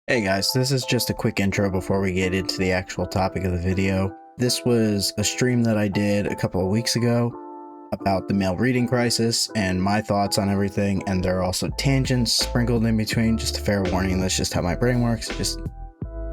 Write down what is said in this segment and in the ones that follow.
Hey guys, this is just a quick intro before we get into the actual topic of the video. This was a stream that I did a couple of weeks ago about the male reading crisis and my thoughts on everything, and there are also tangents sprinkled in between. Just a fair warning, that's just how my brain works, just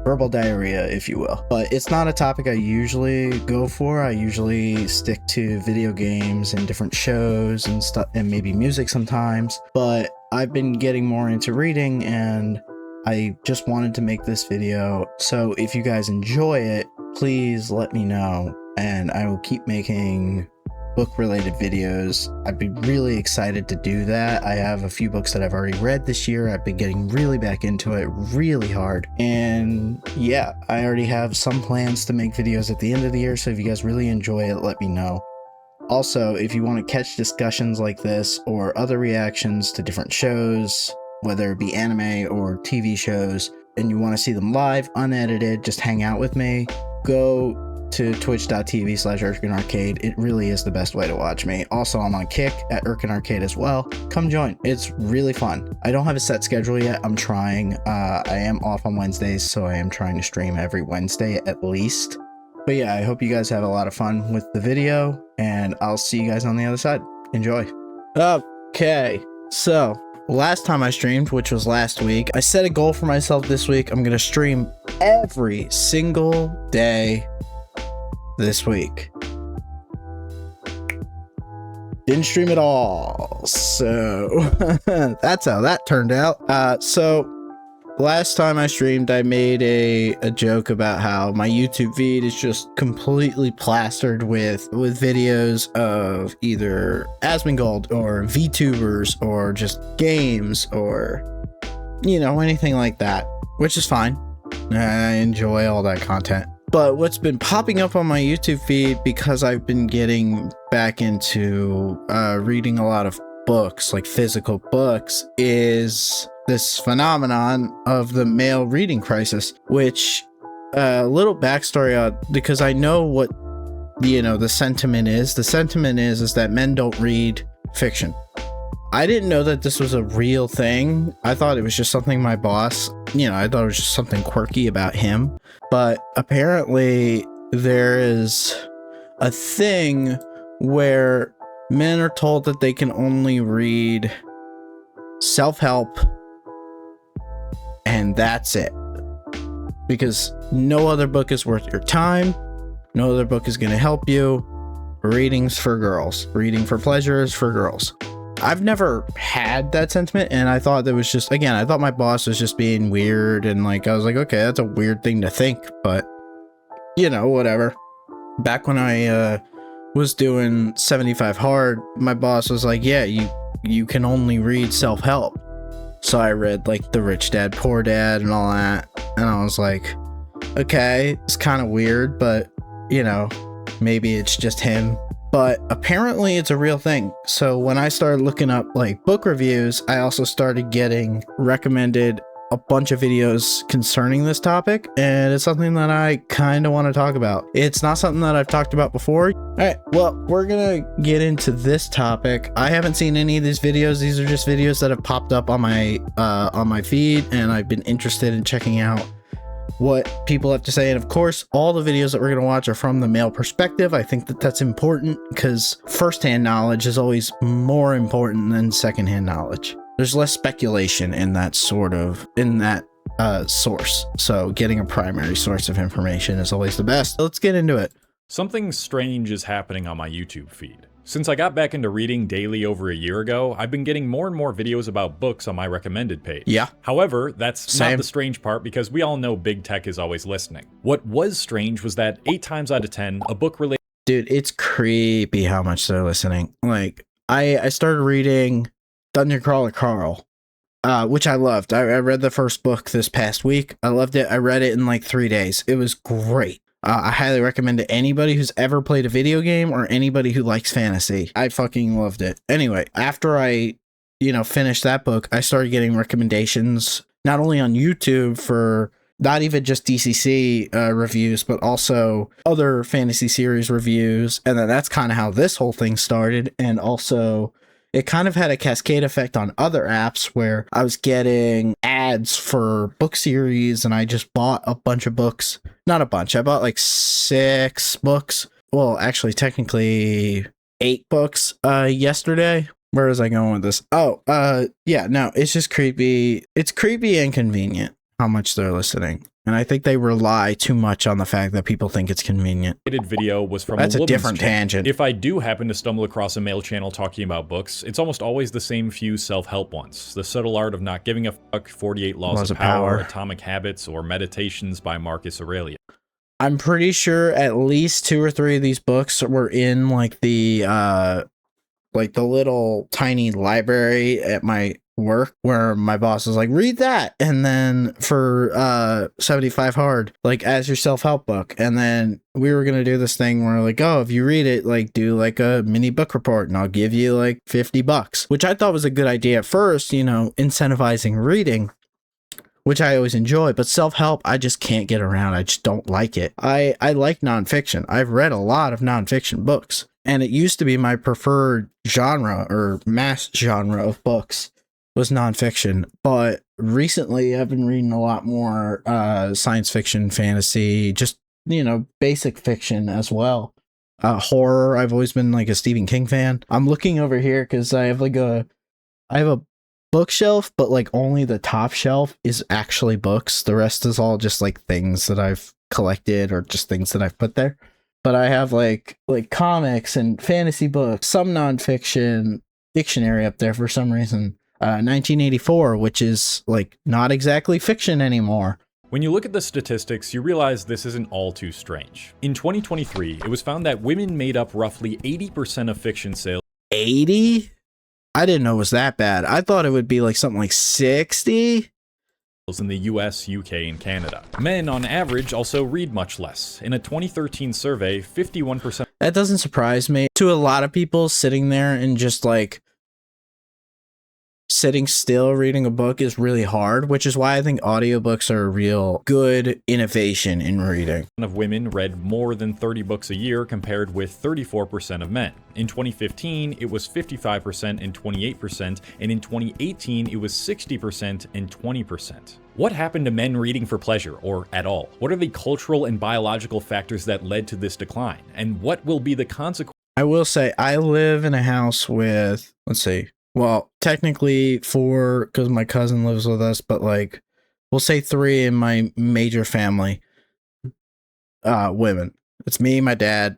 verbal diarrhea, if you will. But it's not a topic I usually go for. I usually stick to video games and different shows and stuff, and maybe music sometimes. But I've been getting more into reading, and I just wanted to make this video. So if you guys enjoy it, please let me know, and I will keep making book related videos. I'd be really excited to do that. I have a few books that I've already read this year. I've been getting really back into it really hard. And yeah, I already have some plans to make videos at the end of the year. So if you guys really enjoy it, let me know. Also, if you want to catch discussions like this or other reactions to different shows, whether it be anime or TV shows, and you want to see them live, unedited, just hang out with me, go to twitch.tv/ErkinArcade. It really is the best way to watch me. Also, I'm on Kick at ErkinArcade as well. Come join. It's really fun. I don't have a set schedule yet. I'm trying. I am off on Wednesdays, so I am trying to stream every Wednesday at least. But yeah, I hope you guys have a lot of fun with the video, and I'll see you guys on the other side. Enjoy. Okay, so last time I streamed, which was last week, I set a goal for myself this week. I'm going to stream every single day this week. Didn't stream at all, so that's how that turned out. So last time I streamed, I made a joke about how my YouTube feed is just completely plastered with videos of either Asmongold or VTubers or just games or, you know, anything like that, which is fine. I enjoy all that content. But what's been popping up on my YouTube feed, because I've been getting back into reading a lot of books, like physical books, is this phenomenon of the male reading crisis, which a little backstory on, because I know what, you know, the sentiment is. The sentiment is that men don't read fiction. I didn't know that this was a real thing. I thought it was just something my boss, you know, I thought it was just something quirky about him. But apparently there is a thing where men are told that they can only read self-help, and that's it. Because no other book is worth your time. No other book is going to help you. Reading's for girls. Reading for pleasure is for girls. I've never had that sentiment, and I thought that was just, again, I thought my boss was just being weird, and like, I was like, okay, that's a weird thing to think, but, you know, whatever. Back when I was doing 75 Hard, my boss was like, yeah, you can only read self-help. So I read like The Rich Dad, Poor Dad and all that, and I was like, okay, it's kind of weird, but, you know, maybe it's just him. But apparently it's a real thing. So when I started looking up like book reviews, I also started getting recommended a bunch of videos concerning this topic, and it's something that I kind of want to talk about. It's not something that I've talked about before. All right, well, we're gonna get into this topic. I haven't seen any of these videos. These are just videos that have popped up on my feed, and I've been interested in checking out what people have to say. And of course, all the videos that we're going to watch are from the male perspective. I think that that's important because firsthand knowledge is always more important than secondhand knowledge. There's less speculation in that source. So getting a primary source of information is always the best. Let's get into it. Something strange is happening on my YouTube feed. Since I got back into reading daily over a year ago, I've been getting more and more videos about books on my recommended page. Yeah. However, that's not the strange part, because we all know big tech is always listening. What was strange was that 8 times out of 10, a book related... Dude, it's creepy how much they're listening. Like, I started reading Dungeon Crawler Carl, which I loved. I read the first book this past week. I loved it. I read it in like 3 days. It was great. I highly recommend it to anybody who's ever played a video game or anybody who likes fantasy. I fucking loved it. Anyway, after I, you know, finished that book, I started getting recommendations, not only on YouTube for not even just DCC reviews, but also other fantasy series reviews. And then that's kind of how this whole thing started. And also it kind of had a cascade effect on other apps where I was getting ads for book series, and I just bought a bunch of books. Not a bunch, I bought like 6 books. Well, actually, technically 8 books yesterday. Where was I going with this? Oh, yeah, no, it's just creepy. It's creepy and convenient how much they're listening. And I think they rely too much on the fact that people think it's convenient. Video was from That's a woman's different channel. tangent. If I do happen to stumble across a male channel talking about books, it's almost always the same few self-help ones. The Subtle Art of Not Giving a Fuck, 48 Laws of Power, Atomic Habits, or Meditations by Marcus Aurelius. I'm pretty sure at least 2 or 3 of these books were in like the little tiny library at my work where my boss was like, read that. And then for 75 hard, like as your self-help book. And then we were going to do this thing where like, oh, if you read it, like do like a mini book report and I'll give you like $50, which I thought was a good idea at first, you know, incentivizing reading, which I always enjoy, but self-help, I just can't get around. I just don't like it. I like nonfiction. I've read a lot of nonfiction books, and it used to be my preferred genre or mass genre of books was nonfiction. But recently I've been reading a lot more science fiction, fantasy, just, you know, basic fiction as well. Horror, I've always been like a Stephen King fan. I'm looking over here because I have a bookshelf, but like only the top shelf is actually books. The rest is all just like things that I've collected or just things that I've put there. But I have like comics and fantasy books, some nonfiction, dictionary up there for some reason. 1984, which is like not exactly fiction anymore. When you look at the statistics, you realize this isn't all too strange. In 2023, it was found that women made up roughly 80% of fiction sales. 80? I didn't know it was that bad. I thought it would be like something like 60. In the US, UK, and Canada. Men, on average, also read much less. In a 2013 survey, 51%. That doesn't surprise me. To a lot of people, sitting there and just like sitting still reading a book is really hard, which is why I think audiobooks are a real good innovation in reading. Of women read more than 30 books a year compared with 34% of men. In 2015, it was 55% and 28%, and in 2018, it was 60% and 20%. What happened to men reading for pleasure, or at all? What are the cultural and biological factors that led to this decline? And what will be the consequence? I will say, I live in a house with, let's see, well, technically 4, because my cousin lives with us, but like, we'll say 3 in my major family, women. It's me, my dad,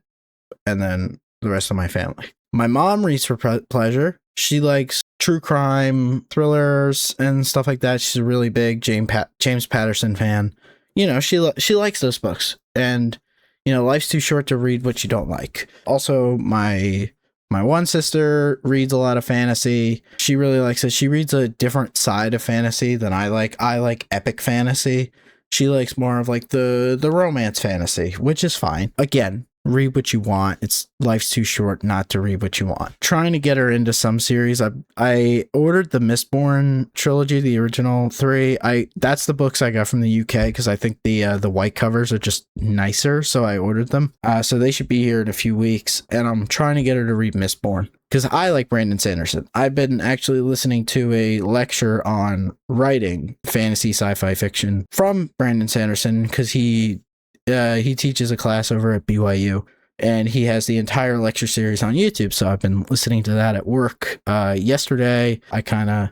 and then the rest of my family. My mom reads for pleasure. She likes true crime, thrillers, and stuff like that. She's a really big James Patterson fan. You know, she likes those books. And, you know, life's too short to read what you don't like. Also, my one sister reads a lot of fantasy. She really likes it. She reads a different side of fantasy than I like. I like epic fantasy. She likes more of like the romance fantasy, which is fine. Again, read what you want. Life's too short not to read what you want. Trying to get her into some series. I ordered the Mistborn trilogy, the original 3. That's the books I got from the UK because I think the white covers are just nicer, so I ordered them. So they should be here in a few weeks, and I'm trying to get her to read Mistborn because I like Brandon Sanderson. I've been actually listening to a lecture on writing fantasy sci-fi fiction from Brandon Sanderson because he teaches a class over at BYU, and he has the entire lecture series on YouTube. So I've been listening to that at work. Yesterday, I kind of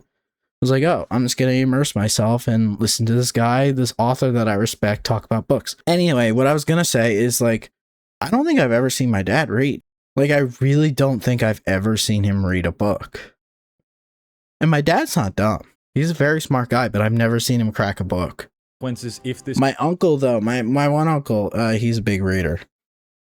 was like, oh, I'm just going to immerse myself and listen to this guy, this author that I respect, talk about books. Anyway, what I was going to say is like, I don't think I've ever seen my dad read. Like, I really don't think I've ever seen him read a book. And my dad's not dumb. He's a very smart guy, but I've never seen him crack a book. If this my uncle though, my one uncle, he's a big reader.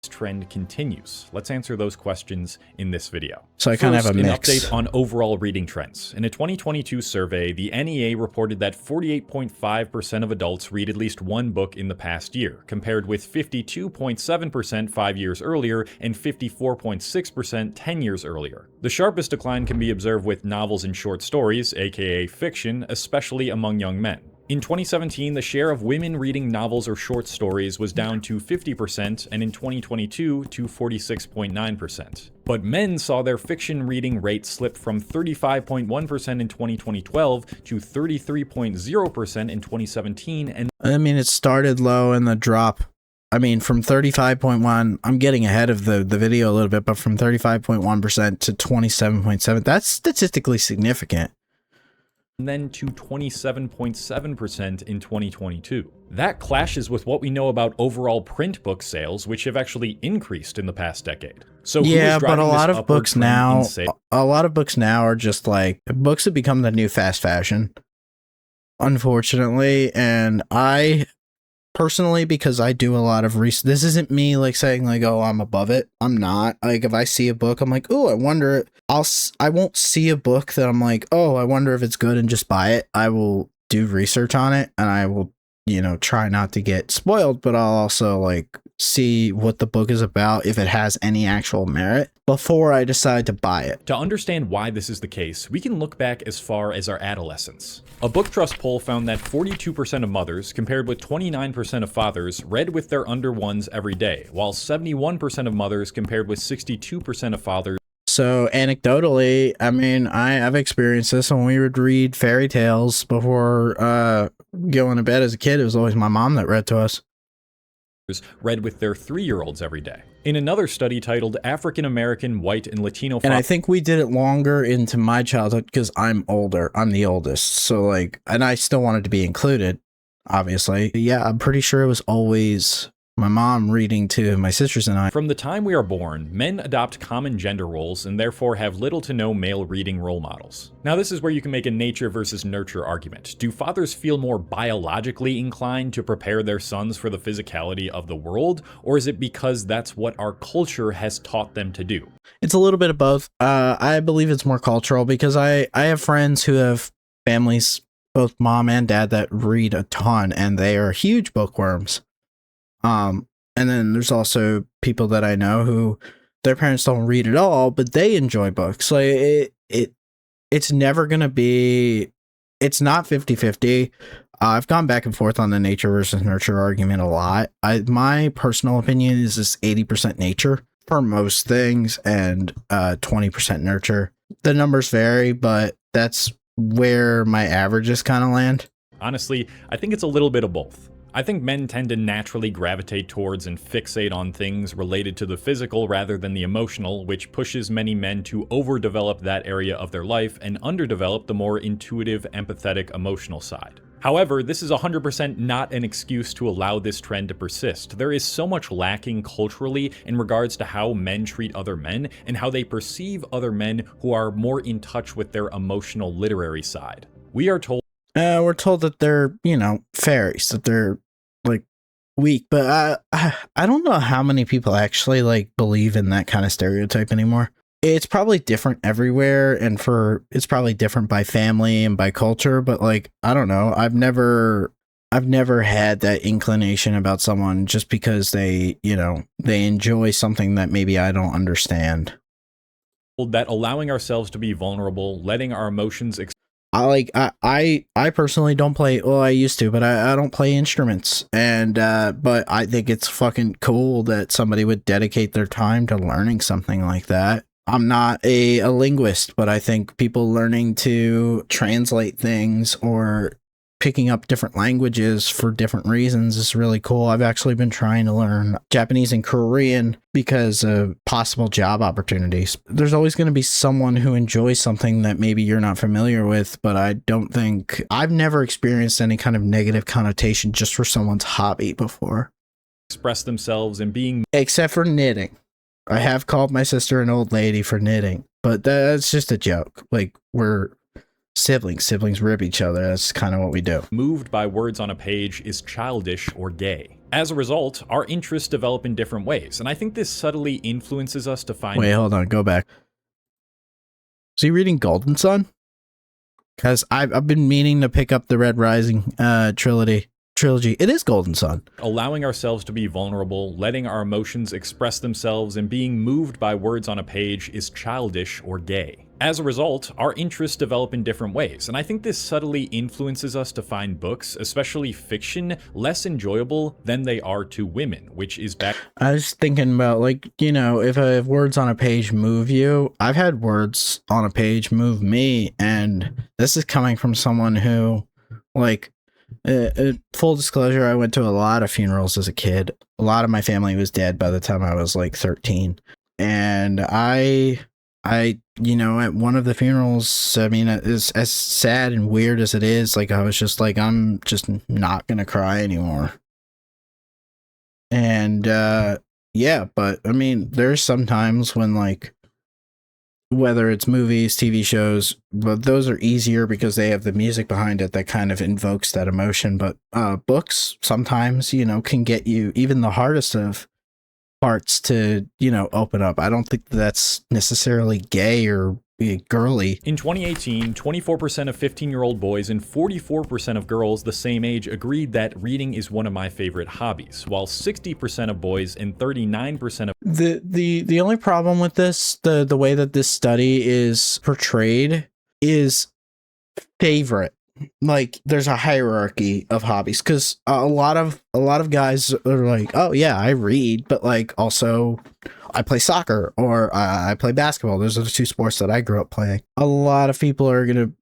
Trend continues. Let's answer those questions in this video. So I kind of have a mix. An update on overall reading trends. In a 2022 survey, the NEA reported that 48.5% of adults read at least one book in the past year, compared with 52.7% 5 years earlier and 54.6% 10 years earlier. The sharpest decline can be observed with novels and short stories, aka fiction, especially among young men. In 2017, the share of women reading novels or short stories was down to 50%, and in 2022 to 46.9%. But men saw their fiction reading rate slip from 35.1% in 2012 to 33.0% in 2017, and I mean, it started low and the drop. I mean, from 35.1, I'm getting ahead of the video a little bit, but from 35.1% to 27.7, that's statistically significant. then to 27.7% in 2022. That clashes with what we know about overall print book sales, which have actually increased in the past decade. So yeah, but a lot of books now, are just like, books have become the new fast fashion, unfortunately. And I personally, because I do a lot of research, this isn't me like saying like, oh, I'm above it. I'm not. Like, if I see a book, I'm like, oh, I wonder. I won't see a book that I'm like, oh, I wonder if it's good and just buy it. I will do research on it, and I will, try not to get spoiled, but I'll also like see what the book is about, if it has any actual merit, before I decide to buy it. To understand why this is the case, we can look back as far as our adolescence. A Book Trust poll found that 42% of mothers, compared with 29% of fathers, read with their under ones every day, while 71% of mothers, compared with 62% of fathers. So anecdotally, I mean, I've experienced this when we would read fairy tales before going to bed as a kid. It was always my mom that read to us. Read with their 3-year-olds every day. In another study titled African American, White, and Latino And I think we did it longer into my childhood because I'm older. I'm the oldest. So like, and I still wanted to be included, obviously. Yeah, I'm pretty sure it was always my mom reading to my sisters and I. From the time we are born, men adopt common gender roles and therefore have little to no male reading role models. Now this is where you can make a nature versus nurture argument. Do fathers feel more biologically inclined to prepare their sons for the physicality of the world, or is it because that's what our culture has taught them to do? It's a little bit of both. I believe it's more cultural because I have friends who have families, both mom and dad, that read a ton, and they are huge bookworms. And then there's also people that I know who their parents don't read at all, but they enjoy books. Like it's never going to be, it's not 50-50. I've gone back and forth on the nature versus nurture argument a lot. My personal opinion is this 80% nature for most things and 20% nurture. The numbers vary, but that's where my averages kind of land. Honestly, I think it's a little bit of both. I think men tend to naturally gravitate towards and fixate on things related to the physical rather than the emotional, which pushes many men to overdevelop that area of their life and underdevelop the more intuitive, empathetic, emotional side. However, this is 100% not an excuse to allow this trend to persist. There is so much lacking culturally in regards to how men treat other men and how they perceive other men who are more in touch with their emotional literary side. We're told that they're, fairies, that they're like weak, but I don't know how many people actually like believe in that kind of stereotype anymore. It's probably different everywhere, and it's probably different by family and by culture, but like, I don't know. I've never had that inclination about someone just because they enjoy something that maybe I don't understand. that allowing ourselves to be vulnerable, letting our emotions I personally don't play, well, I used to, but I don't play instruments, and but I think it's fucking cool that somebody would dedicate their time to learning something like that. I'm not a linguist, but I think people learning to translate things or picking up different languages for different reasons is really cool. I've actually been trying to learn Japanese and Korean because of possible job opportunities. There's always going to be someone who enjoys something that maybe you're not familiar with, but I've never experienced any kind of negative connotation just for someone's hobby before. Express themselves and being, except for knitting. I have called my sister an old lady for knitting, but that's just a joke. Like, we're siblings rib each other. That's kind of what we do. Moved by words on a page is childish or gay. As a result, our interests develop in different ways, and I think this subtly influences us to find— Wait, hold on, go back. So you reading Golden Sun? Because I've been meaning to pick up the Red Rising trilogy. It is Golden Sun. Allowing ourselves to be vulnerable, letting our emotions express themselves, and being moved by words on a page is childish or gay. As a result, our interests develop in different ways, and I think this subtly influences us to find books, especially fiction, less enjoyable than they are to women, which is back. I was thinking about, like, you know, if words on a page move you, I've had words on a page move me, and this is coming from someone who, like, full disclosure, I went to a lot of funerals as a kid. A lot of my family was dead by the time I was like 13. And I, you know, at one of the funerals, I mean, as sad and weird as it is, like, I was just like, I'm just not gonna cry anymore. And, yeah, but I mean, there's some times when, like, whether it's movies, TV shows, but those are easier because they have the music behind it that kind of invokes that emotion. But books sometimes, you know, can get you even the hardest of parts to, you know, open up. I don't think that's necessarily gay or girly. In 2018, 24% of 15-year-old boys and 44% of girls the same age agreed that reading is one of my favorite hobbies, while 60% of boys and 39% of the only problem with this, the way that this study is portrayed, is favorite. Like, there's a hierarchy of hobbies, because a lot of guys are like, oh yeah, I read, but like also I play soccer or I play basketball. Those are the two sports that I grew up playing. A lot of people are gonna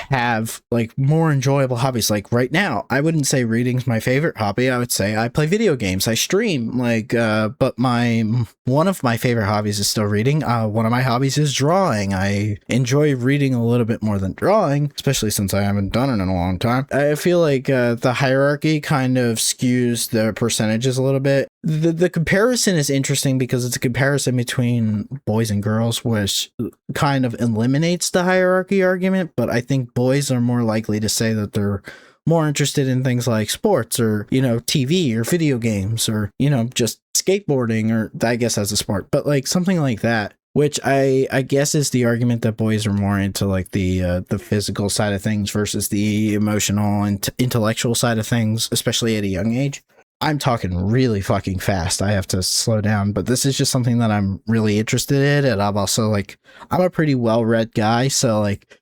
have like more enjoyable hobbies. Like right now, I wouldn't say reading's my favorite hobby. I would say I play video games. I stream, like, but one of my favorite hobbies is still reading. One of my hobbies is drawing. I enjoy reading a little bit more than drawing, especially since I haven't done it in a long time. I feel like the hierarchy kind of skews the percentages a little bit. The comparison is interesting because it's a comparison between boys and girls, which kind of eliminates the hierarchy argument, but I think boys are more likely to say that they're more interested in things like sports or, you know, TV or video games or, you know, just skateboarding, or I guess as a sport, but like something like that, which I guess is the argument that boys are more into like the physical side of things versus the emotional and intellectual side of things, especially at a young age. I'm talking really fucking fast. I have to slow down, but this is just something that I'm really interested in. And I'm also like, I'm a pretty well-read guy. So like,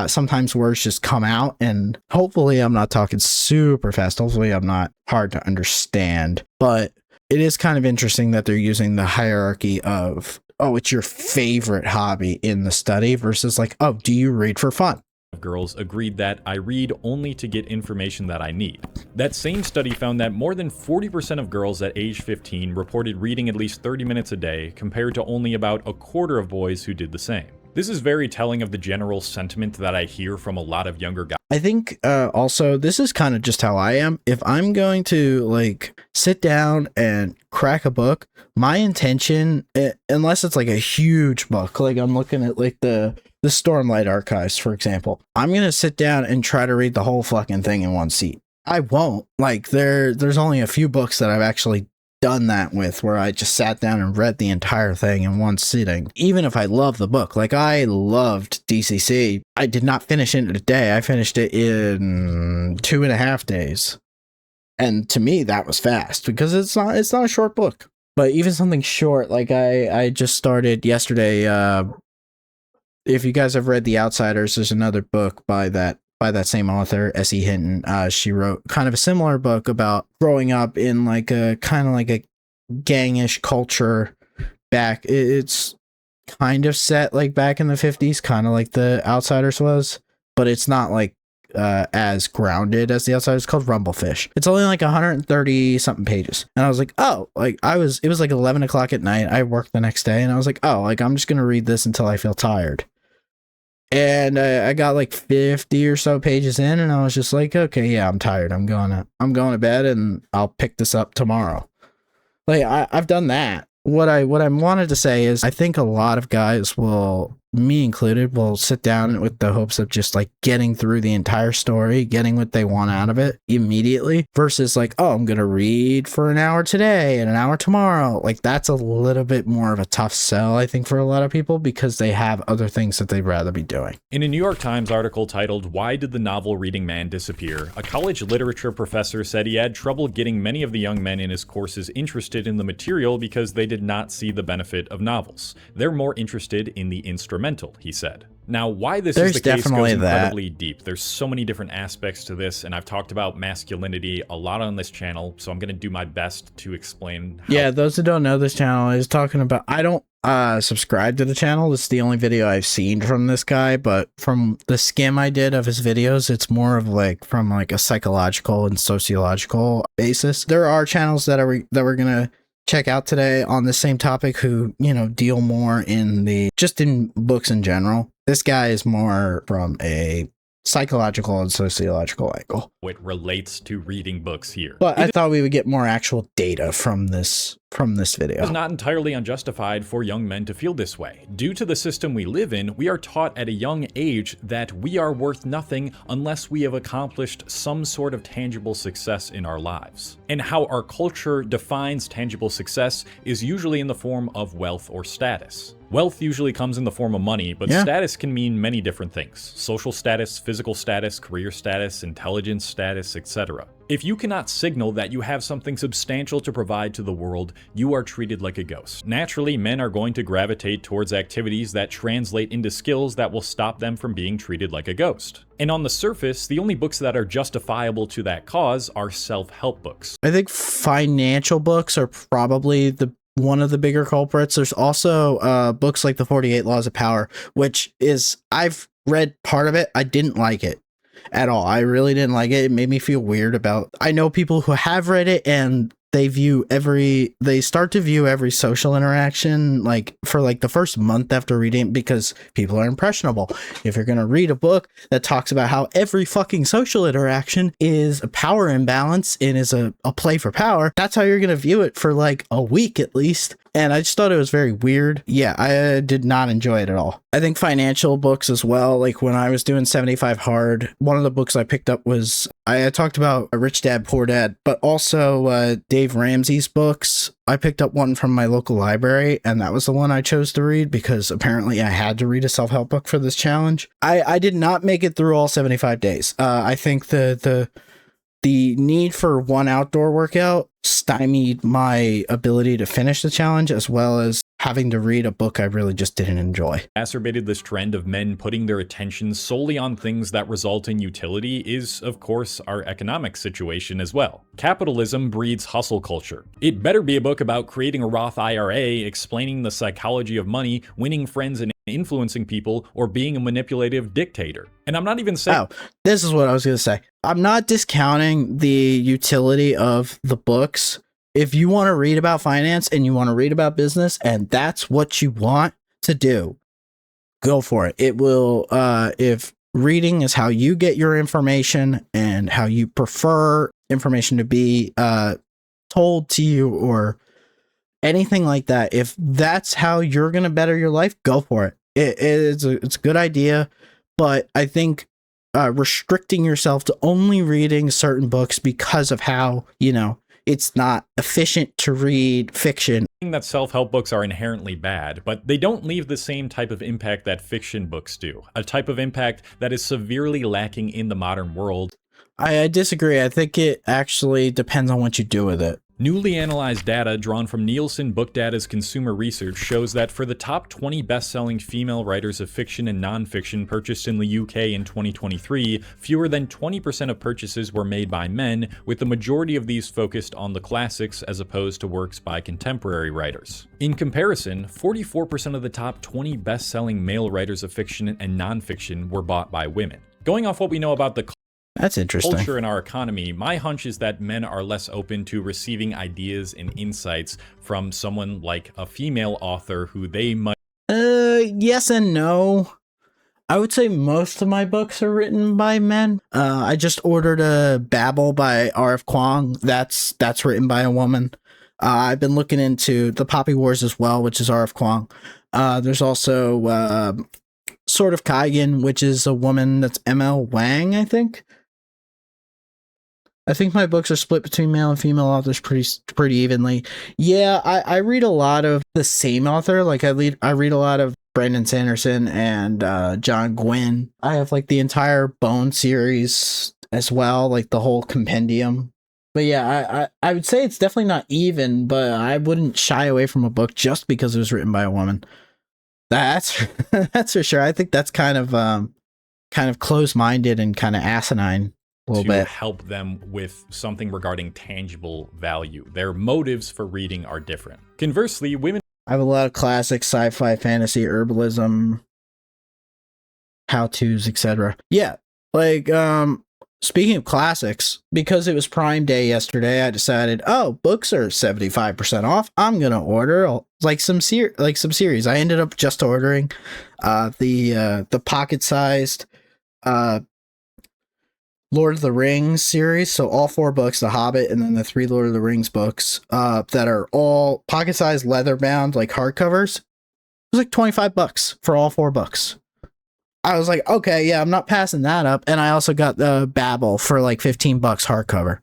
sometimes words just come out, and hopefully I'm not talking super fast. Hopefully I'm not hard to understand, but it is kind of interesting that they're using the hierarchy of, oh, it's your favorite hobby in the study versus like, oh, do you read for fun? Girls agreed that I read only to get information that I need. That same study found that more than 40% of girls at age 15 reported reading at least 30 minutes a day, compared to only about a quarter of boys who did the same. This is very telling of the general sentiment that I hear from a lot of younger guys. I think also this is kind of just how I am. If I'm going to like sit down and crack a book, my intention, unless it's like a huge book, like I'm looking at like the Stormlight Archives, for example, I'm going to sit down and try to read the whole fucking thing in one seat. I won't. Like there's only a few books that I've actually done that with, where I just sat down and read the entire thing in one sitting, even if I love the book. Like I loved DCC. I did not finish it in a day. I finished it in 2.5 days. And to me, that was fast because it's not a short book. But even something short, like I just started yesterday. If you guys have read The Outsiders, there's another book by that same author, S.E. Hinton. She wrote kind of a similar book about growing up in like a kind of like a gangish culture back. It's kind of set like back in the 50s, kind of like The Outsiders was, but it's not like as grounded as The Outsiders. It's called Rumblefish. It's only like 130 something pages. And I was like, oh, like it was like 11 o'clock at night. I worked the next day and I was like, oh, like I'm just going to read this until I feel tired. And I got like 50 or so pages in, and I was just like, okay, yeah, I'm tired. I'm going to bed, and I'll pick this up tomorrow. Like I've done that. What I wanted to say is I think a lot of guys will, me included, will sit down with the hopes of just like getting through the entire story, getting what they want out of it immediately, versus like, oh, I'm going to read for an hour today and an hour tomorrow. Like that's a little bit more of a tough sell, I think, for a lot of people because they have other things that they'd rather be doing. In a New York Times article titled "Why Did the Novel Reading Man Disappear?", a college literature professor said he had trouble getting many of the young men in his courses interested in the material because they did not see the benefit of novels. They're more interested in the instrumental detrimental, he said. Now, why this There's is the case definitely goes that. incredibly deep. There's so many different aspects to this, and I've talked about masculinity a lot on this channel, so I'm going to do my best to explain how. Yeah, those who don't know this channel is talking about, I don't subscribe to the channel. It's the only video I've seen from this guy, but from the skim I did of his videos, it's more of like from like a psychological and sociological basis. There are channels that we're gonna check out today on the same topic who, you know, deal more in the just in books in general. This guy is more from a psychological and sociological angle. It relates to reading books here. But I thought we would get more actual data from this video. It's not entirely unjustified for young men to feel this way. Due to the system we live in, we are taught at a young age that we are worth nothing unless we have accomplished some sort of tangible success in our lives. And how our culture defines tangible success is usually in the form of wealth or status. Wealth usually comes in the form of money, but status can mean many different things. Social status, physical status, career status, intelligence status, etc. If you cannot signal that you have something substantial to provide to the world, you are treated like a ghost. Naturally, men are going to gravitate towards activities that translate into skills that will stop them from being treated like a ghost. And on the surface, the only books that are justifiable to that cause are self-help books. I think financial books are probably one of the bigger culprits. There's also books like The 48 Laws of Power, which is, I've read part of it. I didn't like it at all. I really didn't like it. It made me feel weird about, I know people who have read it and they start to view every social interaction like for like the first month after reading it, because people are impressionable. If you're going to read a book that talks about how every fucking social interaction is a power imbalance and is a play for power, that's how you're going to view it for like a week at least. And I just thought it was very weird. Yeah, I did not enjoy it at all. I think financial books as well, like when I was doing 75 Hard, one of the books I picked up was, I talked about Rich Dad, Poor Dad, but also Dave Ramsey's books. I picked up one from my local library, and that was the one I chose to read because apparently I had to read a self-help book for this challenge. I did not make it through all 75 days. I think the need for one outdoor workout stymied my ability to finish the challenge, as well as having to read a book I really just didn't enjoy. Exacerbated this trend of men putting their attention solely on things that result in utility is, of course, our economic situation as well. Capitalism breeds hustle culture. It better be a book about creating a Roth IRA, explaining the psychology of money, winning friends and influencing people, or being a manipulative dictator. And I'm not even saying— Oh, this is what I was going to say. I'm not discounting the utility of the books. If you want to read about finance and you want to read about business and that's what you want to do, go for it. It will, if reading is how you get your information and how you prefer information to be told to you or anything like that, if that's how you're going to better your life, go for it. It's a good idea, but I think restricting yourself to only reading certain books because of how, you know, it's not efficient to read fiction. That self-help books are inherently bad, but they don't leave the same type of impact that fiction books do, a type of impact that is severely lacking in the modern world. I disagree. I think it actually depends on what you do with it. Newly analyzed data drawn from Nielsen Book Data's consumer research shows that for the top 20 best-selling female writers of fiction and nonfiction purchased in the UK in 2023, fewer than 20% of purchases were made by men, with the majority of these focused on the classics as opposed to works by contemporary writers. In comparison, 44% of the top 20 best-selling male writers of fiction and nonfiction were bought by women. Going off what we know about the That's interesting. culture in our economy, my hunch is that men are less open to receiving ideas and insights from someone like a female author who they might— Yes and no. I would say most of my books are written by men. I just ordered a Babel by R.F. Kuang. That's written by a woman. I've been looking into The Poppy Wars as well, which is R.F. Kuang. There's also Sword of Kaigen, which is a woman that's M.L. Wang, I think. I think my books are split between male and female authors pretty evenly. Yeah, I read a lot of the same author. Like I read a lot of Brandon Sanderson and John Gwynne. I have like the entire Bone series as well, like the whole compendium. But yeah, I would say it's definitely not even, but I wouldn't shy away from a book just because it was written by a woman. That's that's for sure. I think that's kind of close-minded and kind of asinine a little to bit. help them with something regarding tangible value. Their motives for reading are different. Conversely, women I have a lot of classic sci-fi, fantasy, herbalism, how-tos, etc. Yeah, like speaking of classics, because it was Prime Day yesterday, I decided, oh, books are 75% off. I'm gonna order like some series. I ended up just ordering the pocket-sized Lord of the Rings series, so all 4 books, The Hobbit, and then the 3 Lord of the Rings books, that are all pocket-sized, leather-bound, like hardcovers. It was like $25 for all 4 books. I was like, okay, yeah, I'm not passing that up. And I also got the Babel for like $15 hardcover.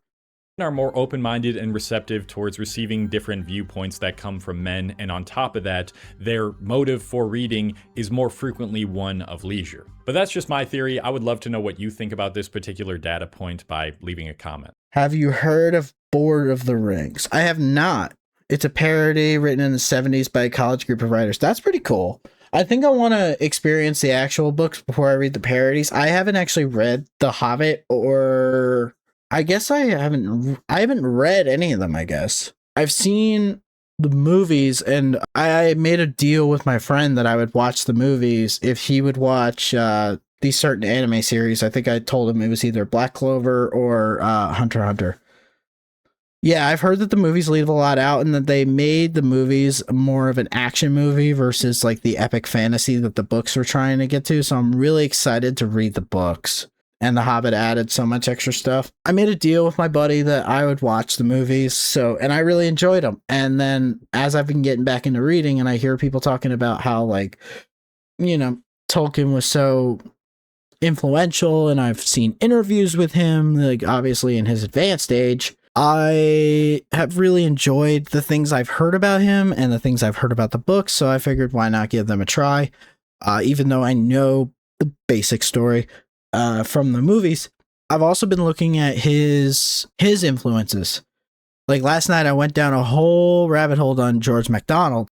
are more open-minded and receptive towards receiving different viewpoints that come from men, and on top of that, their motive for reading is more frequently one of leisure. But that's just my theory. I would love to know what you think about this particular data point by leaving a comment. Have you heard of Lord of the Rings? I have not. It's a parody written in the 70s by a college group of writers. That's pretty cool. I think I want to experience the actual books before I read the parodies. I haven't actually read The Hobbit, or I guess I haven't read any of them, I guess. I've seen the movies, and I made a deal with my friend that I would watch the movies if he would watch these certain anime series. I think I told him it was either Black Clover or Hunter x Hunter. Yeah, I've heard that the movies leave a lot out, and that they made the movies more of an action movie versus like the epic fantasy that the books were trying to get to. So I'm really excited to read the books. And The Hobbit added so much extra stuff. I made a deal with my buddy that I would watch the movies, and I really enjoyed them. And then as I've been getting back into reading, and I hear people talking about how, like, you know, Tolkien was so influential, and I've seen interviews with him, like obviously in his advanced age, I have really enjoyed the things I've heard about him and the things I've heard about the books. So I figured, why not give them a try? Even though I know the basic story from the movies, I've also been looking at his influences. Like last night, I went down a whole rabbit hole on George MacDonald,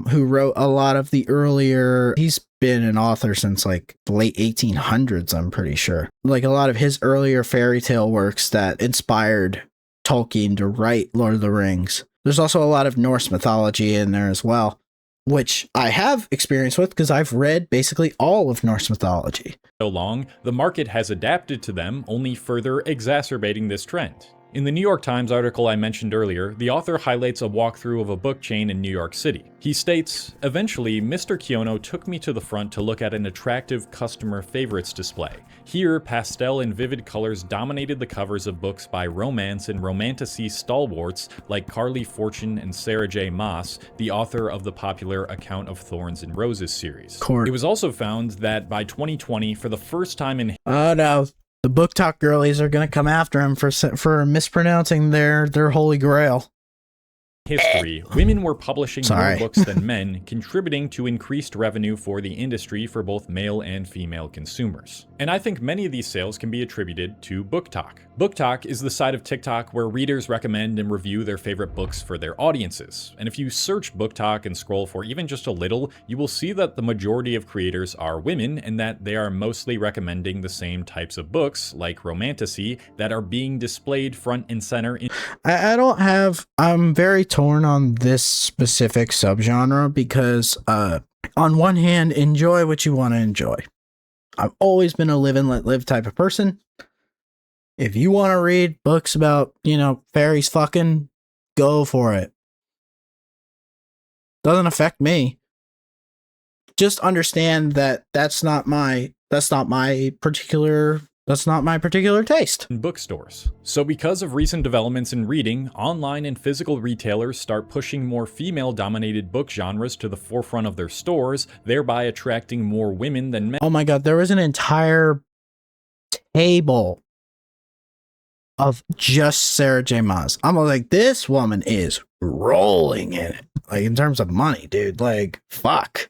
who wrote a lot of the earlier. He's been an author since like the late 1800s, I'm pretty sure. Like a lot of his earlier fairy tale works that inspired Tolkien to write Lord of the Rings. There's also a lot of Norse mythology in there as well, which I have experience with because I've read basically all of Norse mythology. So long, the market has adapted to them, only further exacerbating this trend. In the New York Times article I mentioned earlier, the author highlights a walkthrough of a book chain in New York City. He states, "Eventually, Mr. Kiono took me to the front to look at an attractive customer favorites display. Here, pastel and vivid colors dominated the covers of books by romance and romantasy stalwarts like Carly Fortune and Sarah J. Maas, the author of the popular Account of Thorns and Roses series." It was also found that by 2020, for the first time in oh no, the book talk girlies are gonna come after him for mispronouncing their holy grail. history, women were publishing more books than men, contributing to increased revenue for the industry for both male and female consumers. And I think many of these sales can be attributed to BookTok. BookTok is the site of TikTok where readers recommend and review their favorite books for their audiences. And if you search BookTok and scroll for even just a little, you will see that the majority of creators are women, and that they are mostly recommending the same types of books, like romantasy, that are being displayed front and center in I'm very torn on this specific subgenre because on one hand, enjoy what you want to enjoy. I've always been a live and let live type of person. If you want to read books about, fairies fucking, go for it. Doesn't affect me. Just understand that that's not my particular taste. In bookstores. So because of recent developments in reading, online and physical retailers start pushing more female-dominated book genres to the forefront of their stores, thereby attracting more women than men. Oh my god, there was an entire table of just Sarah J. Maas. I'm like, this woman is rolling in it. Like, in terms of money, dude. Like, fuck.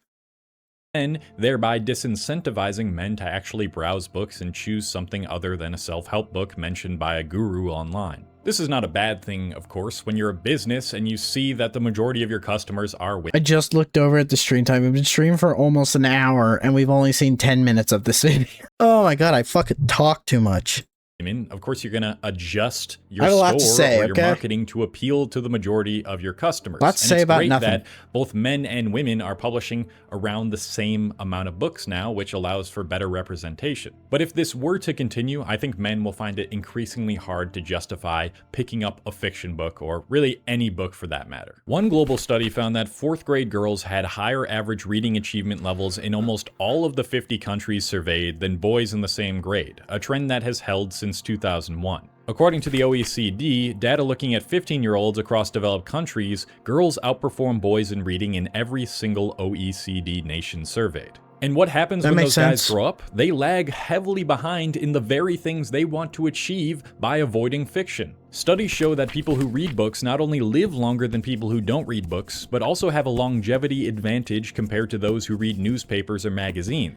Thereby disincentivizing men to actually browse books and choose something other than a self-help book mentioned by a guru online. This is not a bad thing, of course, when you're a business and you see that the majority of your customers are women. I just looked over at the stream time. We've been streaming for almost an hour, and we've only seen 10 minutes of this video. Oh my god, I fucking talk too much. Of course, you're going to adjust your I have a lot to store say, or your okay? marketing to appeal to the majority of your customers. Lots to say it's about great nothing. that both men and women are publishing around the same amount of books now, which allows for better representation. But if this were to continue, I think men will find it increasingly hard to justify picking up a fiction book, or really any book for that matter. One global study found that 4th grade girls had higher average reading achievement levels in almost all of the 50 countries surveyed than boys in the same grade, a trend that has held since 2001. According to the OECD, data looking at 15-year-olds across developed countries, girls outperform boys in reading in every single OECD nation surveyed. And what happens when those guys grow up? They lag heavily behind in the very things they want to achieve by avoiding fiction. Studies show that people who read books not only live longer than people who don't read books, but also have a longevity advantage compared to those who read newspapers or magazines.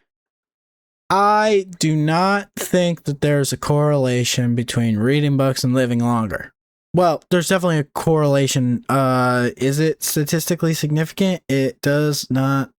I do not think that there's a correlation between reading books and living longer. Well, there's definitely a correlation. Is it statistically significant? It does not.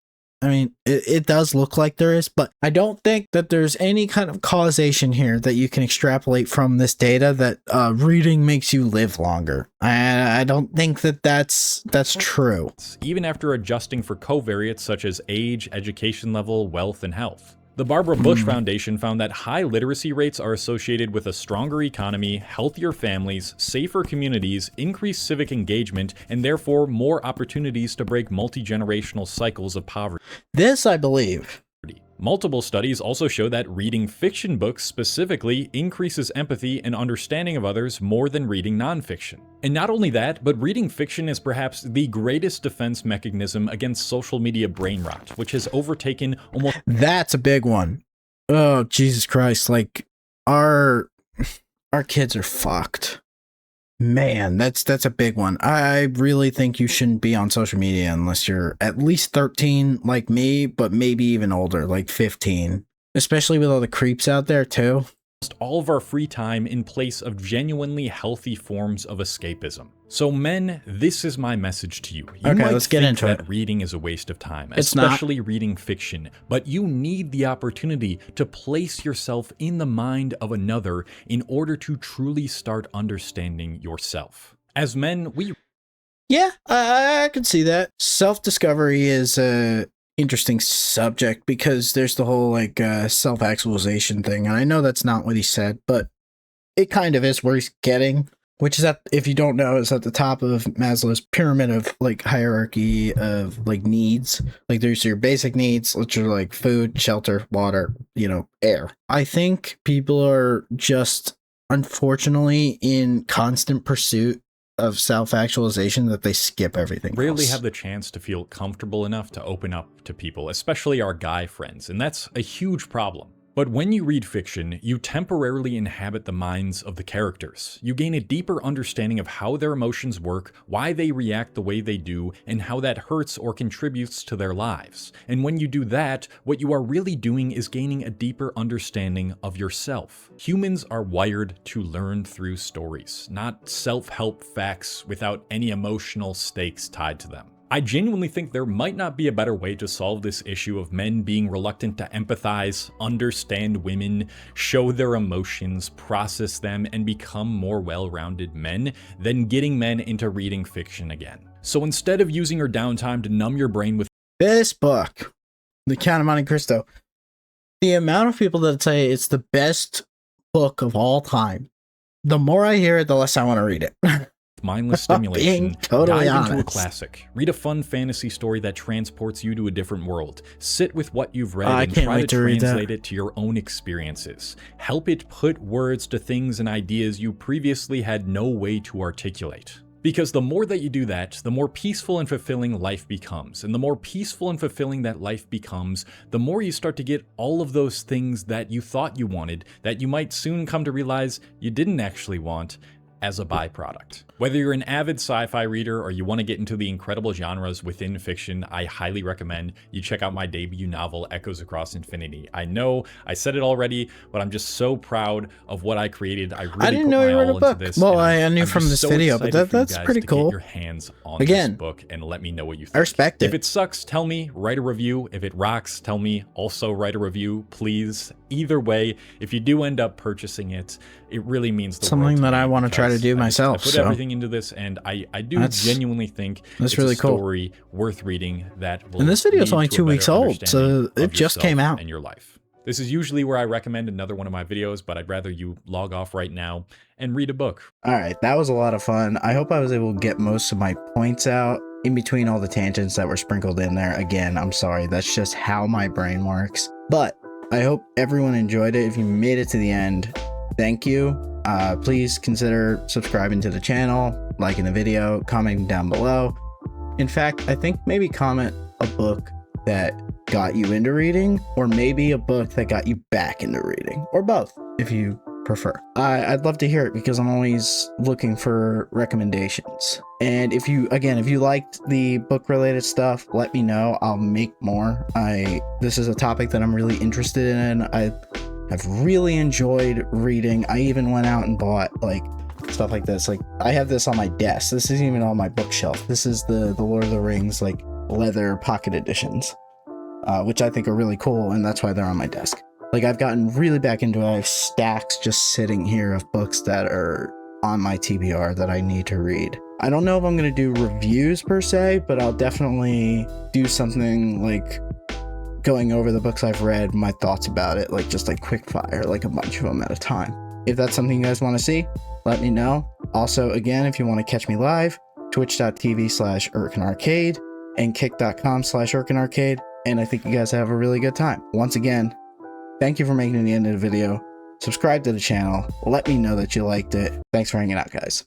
I mean, it does look like there is, but I don't think that there's any kind of causation here that you can extrapolate from this data that reading makes you live longer. I don't think that that's true. Even after adjusting for covariates such as age, education level, wealth, and health. The Barbara Bush Foundation found that high literacy rates are associated with a stronger economy, healthier families, safer communities, increased civic engagement, and therefore more opportunities to break multi-generational cycles of poverty. This, I believe. Multiple studies also show that reading fiction books specifically increases empathy and understanding of others more than reading nonfiction. And not only that, but reading fiction is perhaps the greatest defense mechanism against social media brain rot, which has overtaken almost— That's a big one. Oh, Jesus Christ. Like, our kids are fucked. Man, that's a big one. I really think you shouldn't be on social media unless you're at least 13 like me, but maybe even older, like 15. Especially with all the creeps out there too. all of our free time in place of genuinely healthy forms of escapism. So men, this is my message to you. You okay, might let's get think into that it. reading is a waste of time, It's especially reading fiction, but you need the opportunity to place yourself in the mind of another in order to truly start understanding yourself. As men, Yeah, I can see that. Self-discovery is a interesting subject because there's the whole like self-actualization thing, and I know that's not what he said, but it kind of is where he's getting, which is at, if you don't know, is at the top of Maslow's pyramid of like hierarchy of like needs. Like there's your basic needs, which are like food, shelter, water, air. I think people are just unfortunately in constant pursuit of self-actualization that they skip everything rarely else. have the chance to feel comfortable enough to open up to people, especially our guy friends, and that's a huge problem. But when you read fiction, you temporarily inhabit the minds of the characters. You gain a deeper understanding of how their emotions work, why they react the way they do, and how that hurts or contributes to their lives. And when you do that, what you are really doing is gaining a deeper understanding of yourself. Humans are wired to learn through stories, not self-help facts without any emotional stakes tied to them. I genuinely think there might not be a better way to solve this issue of men being reluctant to empathize, understand women, show their emotions, process them, and become more well-rounded men than getting men into reading fiction again. So instead of using your downtime to numb your brain with This book, The Count of Monte Cristo, the amount of people that say it's the best book of all time, the more I hear it, the less I want to read it. mindless stimulation, Being totally dive into a honest. classic. Read a fun fantasy story that transports you to a different world. Sit with what you've read I and can't try wait to to read that. translate it to your own experiences. Help it put words to things and ideas you previously had no way to articulate. Because the more that you do that, the more peaceful and fulfilling life becomes. And the more peaceful and fulfilling that life becomes, the more you start to get all of those things that you thought you wanted, that you might soon come to realize you didn't actually want, as a byproduct. Whether you're an avid sci-fi reader or you want to get into the incredible genres within fiction, I highly recommend you check out my debut novel, Echoes Across Infinity. I know I said it already, but I'm just so proud of what I created. I really didn't know you wrote a book. This, well, I knew from this video, but that's pretty cool. Get your hands on this book and let me know what you think. I respect it. If it sucks, tell me, write a review. If it rocks, tell me, also write a review, please. Either way, if you do end up purchasing it, it really means the world to me. Something that I want to try to do myself. I put everything into this, and I do genuinely think that's it's really a story worth reading that will. And this video is only 2 weeks old, so it just came out. In your life. This is usually where I recommend another one of my videos, but I'd rather you log off right now and read a book. All right, that was a lot of fun. I hope I was able to get most of my points out in between all the tangents that were sprinkled in there. Again, I'm sorry, that's just how my brain works. But I hope everyone enjoyed it. If you made it to the end, thank you. Please consider subscribing to the channel, liking the video, commenting down below. In fact, I think maybe comment a book that got you into reading, or maybe a book that got you back into reading, or both if you prefer. I'd love to hear it because I'm always looking for recommendations. And if you liked the book related stuff, let me know. I'll make more. This is a topic that I'm really interested in. I've really enjoyed reading. I even went out and bought like stuff like this. Like I have this on my desk. This isn't even on my bookshelf. This is the Lord of the Rings like leather pocket editions, which I think are really cool, and that's why they're on my desk. Like I've gotten really back into it. I have stacks just sitting here of books that are on my TBR that I need to read. I don't know if I'm going to do reviews per se, but I'll definitely do something like going over the books I've read, my thoughts about it, like just like quick fire, like a bunch of them at a time. If that's something you guys want to see, let me know. Also, again, if you want to catch me live, twitch.tv/IrkinArcade and kick.com/IrkinArcade. And I think you guys have a really good time. Once again, thank you for making it to the end of the video. Subscribe to the channel. Let me know that you liked it. Thanks for hanging out, guys.